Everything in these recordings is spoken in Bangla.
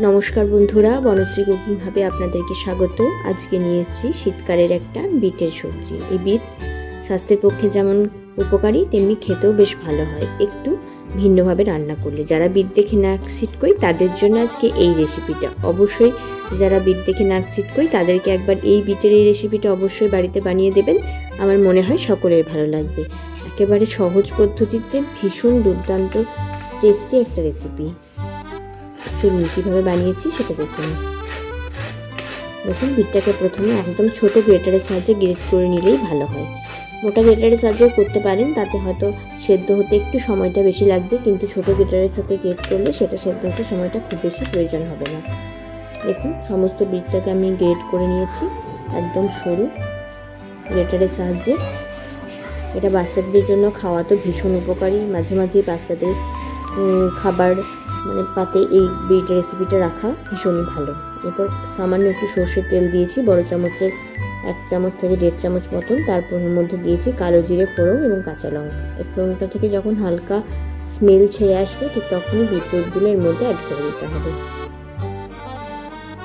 নমস্কার বন্ধুরা, বনশ্রী কুকিং হাবে আপনাদেরকে স্বাগত। আজকে নিয়ে এসেছি শীতকালের একটা বিটের সবজি। এই বিট স্বাস্থ্যের পক্ষে যেমন উপকারী তেমনি খেতেও বেশ ভালো হয় একটু ভিন্নভাবে রান্না করলে। যারা বিট দেখে নাক ছিটকোয় তাদের জন্য আজকে এই রেসিপিটা। অবশ্যই যারা বিট দেখে নাক ছিটকোয় তাদেরকে একবার এই বিটের এই রেসিপিটা অবশ্যই বাড়িতে বানিয়ে দেবেন। আমার মনে হয় সকলের ভালো লাগবে। একেবারে সহজ পদ্ধতিতে ভীষণ দুর্দান্ত টেস্টি একটা রেসিপি। চলুন কীভাবে বানিয়েছি সেটা দেখুন। বিটটাকে প্রথমে একদম ছোট গ্রেটারের সাহায্যে গ্রেট করে নিলেই ভালো হয়। মোটা গ্রেটারের সাহায্যেও করতে পারেন, তাতে হয়তো সেদ্ধ হতে একটু সময়টা বেশি লাগবে, কিন্তু ছোট গ্রেটারের সাথে গ্রেট করলে সেটা সেদ্ধ হতে সময়টা খুব বেশি প্রয়োজন হবে না। দেখুন সমস্ত বিটটাকে আমি গ্রেট করে নিয়েছি একদম সরু গ্রেটারের সাহায্যে। এটা বাচ্চাদের জন্য খাওয়া তো ভীষণ উপকারী। মাঝে মাঝে বাচ্চাদের খাবার পাতে এই বিট রেসিপিটা রাখা ভীষণই ভালো। এরপর সামান্য একটু সর্ষের তেল দিয়েছি, বড় চামচের 1 চামচ থেকে 1.5 চামচ মতন। তারপর মধ্যে দিয়েছি কালো জিরে ফোড়ন এবং কাঁচা লঙ্কা। এই ফোড়নটা থেকে যখন হালকা স্মেল ছেড়ে আসবে ঠিক তখনই বিটগুলো এর মধ্যে অ্যাড করে দিতে হবে।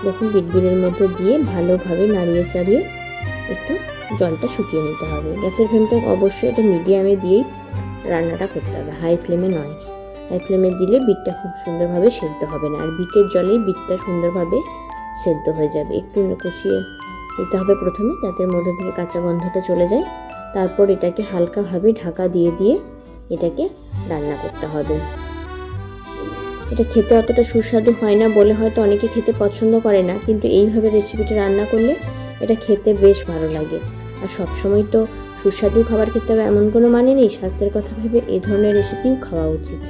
দেখুন বিটগুলোর মধ্যে দিয়ে ভালোভাবে নাড়িয়ে চাড়িয়ে একটু জলটা শুকিয়ে নিতে হবে। গ্যাসের ফ্লেমটা অবশ্যই এটা মিডিয়ামে দিয়েই রান্নাটা করতে হবে, হাই ফ্লেমে নয়। হাই ফ্লেমে দিলে বিটটা খুব সুন্দরভাবে সেদ্ধ হবে না, আর বিটের জলেই বিটটা সুন্দরভাবে সেদ্ধ হয়ে যাবে। একটু কষিয়ে দিতে হবে প্রথমে, যাতে মধ্যে থেকে কাঁচা গন্ধটা চলে যায়। তারপর এটাকে হালকাভাবে ঢাকা দিয়ে দিয়ে এটাকে রান্না করতে হবে। এটা খেতে অতটা সুস্বাদু হয় না বলে হয়তো অনেকে খেতে পছন্দ করে না, কিন্তু এইভাবে রেসিপিটা রান্না করলে এটা খেতে বেশ ভালো লাগে। আর সবসময় তো সুস্বাদু খাবার খেতে হবে এমন কোনো মানে নেই, স্বাস্থ্যের কথা ভেবে এই ধরনের রেসিপিও খাওয়া উচিত।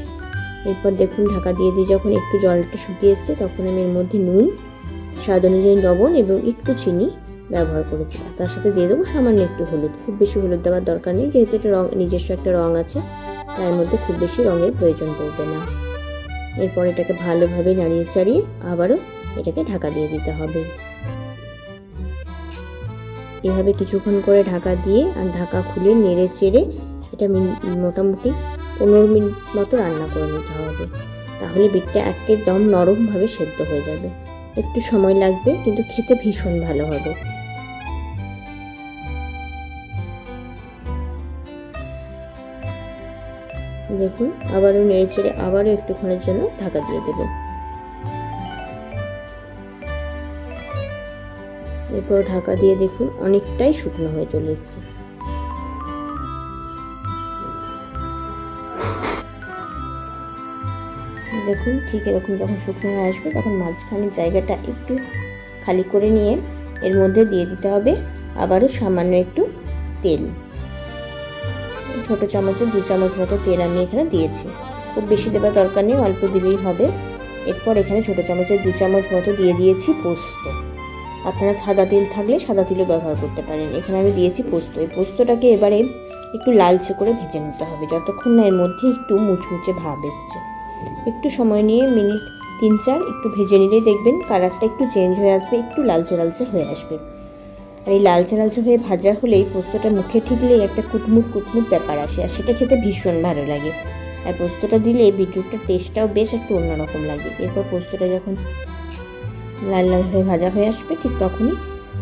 এরপর দেখুন ঢাকা দিয়ে দিয়ে যখন একটু জলটা শুকিয়ে এসছে তখন আমি এর মধ্যে নুন, স্বাদ অনুযায়ী লবণ এবং একটু চিনি ব্যবহার করেছি। তার সাথে দিয়ে দেবো সামান্য একটু হলুদ। খুব বেশি হলুদ দেওয়ার দরকার নেই, যেহেতু এটা নিজস্ব একটা রং আছে, তার মধ্যে খুব বেশি রঙের প্রয়োজন পড়বে না। এরপর এটাকে ভালোভাবে নাড়িয়ে চাড়িয়ে আবারও এটাকে ঢাকা দিয়ে দিতে হবে। এভাবে কিছুক্ষণ করে ঢাকা দিয়ে আর ঢাকা খুলে নেড়ে চেড়ে এটা মোটামুটি 15 মিনিট মতো রান্না করে নিতে হবে। তাহলে বিটটা একদম নরমভাবে সেদ্ধ হয়ে যাবে। একটু সময় লাগবে, কিন্তু খেতে ভীষণ ভালো হবে। দেখুন আবারও নেড়ে চেড়ে আবারও একটুক্ষণের জন্য ঢাকা দিয়ে দেব। এরপর ঢাকা দিয়ে দেখুন অনেকটাই শুকনো হয়ে চলে এসেছে। দেখুন ঠিক এরকম যখন শুকনো হয়ে আসবে তখন মাঝখানে জায়গাটা একটু খালি করে নিয়ে এর মধ্যে দিয়ে দিতে হবে আবারও সামান্য একটু তেল। ছোট চামচের 2 চামচ মতো তেল আমি এখানে দিয়েছি। খুব বেশি দেওয়ার দরকার নেই, অল্প দিলেই হবে। এরপর এখানে ছোট চামচের 2 চামচ মতো দিয়ে দিয়েছি পোস্ত। আপনারা সাদা তেল থাকলে সাদা তেলও ব্যবহার করতে পারেন। এখানে আমি দিয়েছি পোস্ত। এই পোস্তটাকে এবারে একটু লালচে করে ভেজে নিতে হবে, যতক্ষণ না এর মধ্যে একটু মুচমুচে ভাব এসছে। একটু সময় নিয়ে মিনিট 3-4 একটু ভেজে নিলেই দেখবেন কালারটা একটু চেঞ্জ হয়ে আসবে, একটু লালচে লালচে হয়ে আসবে। আর এই লালচে লালচে হয়ে ভাজা হলেই পোস্তটা মুখে ঠিকলেই একটা কুটমুট কুটমুট ব্যাপার আসে, আর সেটা খেতে ভীষণ ভালো লাগে। আর পোস্তটা দিলে বিটরুটটার টেস্টটাও বেশ একটু অন্যরকম লাগে। এরপর পোস্তটা যখন লাল লাল হয়ে ভাজা হয়ে আসবে ঠিক তখনই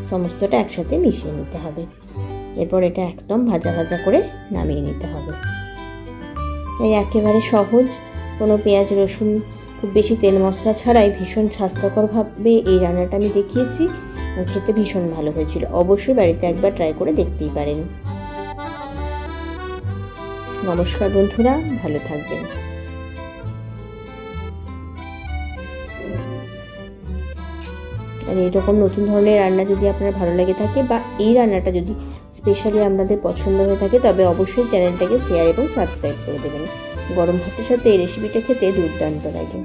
সমস্তটা একসাথে মিশিয়ে নিতে হবে। এরপর এটা একদম ভাজা ভাজা করে নামিয়ে নিতে হবে। এই একেবারে সহজ, কোনো পেঁয়াজ রসুন খুব বেশি তেল মশলা ছাড়াই ভীষণ স্বাস্থ্যকরভাবে এই রান্নাটা আমি দেখিয়েছি। খেতে ভীষণ ভালো হয়েছিল। অবশ্যই বাড়িতে একবার ট্রাই করে দেখতেই পারেন। নমস্কার বন্ধুরা, ভালো থাকবেন। আর এরকম নতুন ধরনের রান্না যদি আপনার ভালো লেগে থাকে বা এই রান্নাটা যদি স্পেশালি আপনাদের পছন্দ হয়ে থাকে তবে অবশ্যই চ্যানেলটাকে শেয়ার এবং সাবস্ক্রাইব করে দেবেন। গরম ভাতের সাথে এই রেসিপিটা খেতে দুর্দান্ত লাগে।